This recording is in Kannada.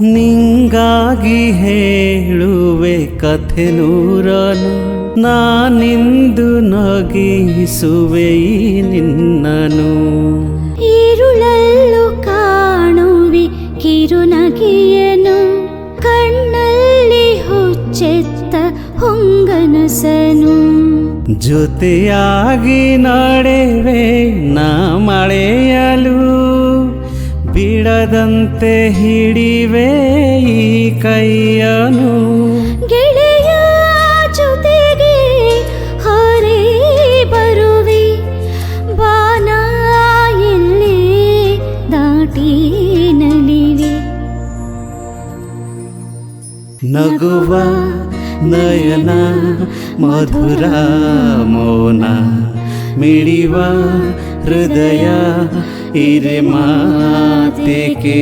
ನಿಂಗಾಗಿ ಹೇಳುವೆ ಕಥೆ ನೂರನು, ನಾನಿಂದು ನಗಿಸುವೆ ಈ ನಿನ್ನನು. ഇരുളല്ലു ಕಾಣುವೆ ಕಿರುನಗೆಯನು, ಕಣ್ಣಲ್ಲಿ ಹುಚ್ಚೆತ್ತ ಹೊಂಗನಸನು. ಜೊತೆಯಾಗಿ ನಡೆವೆ ನಾ ಮಳೆಯಲು, ಬಿಡದಂತೆ ಹಿಡಿವೆ ಈ ಕೈಯನು. ಗೆಳೆಯ ಜೊತೆಗೆ ಹಾರೇ ಬರುವೆ, ಬಾನ ಎಲ್ಲೇ ದಾಟಿ ನಲಿವೆ. ನಗುವ ನಯನ ಮಧುರ ಮೌನ, ಮಿಡಿವ ಹೃದಯ ಇರೆ ಮಾತಿಗೆ.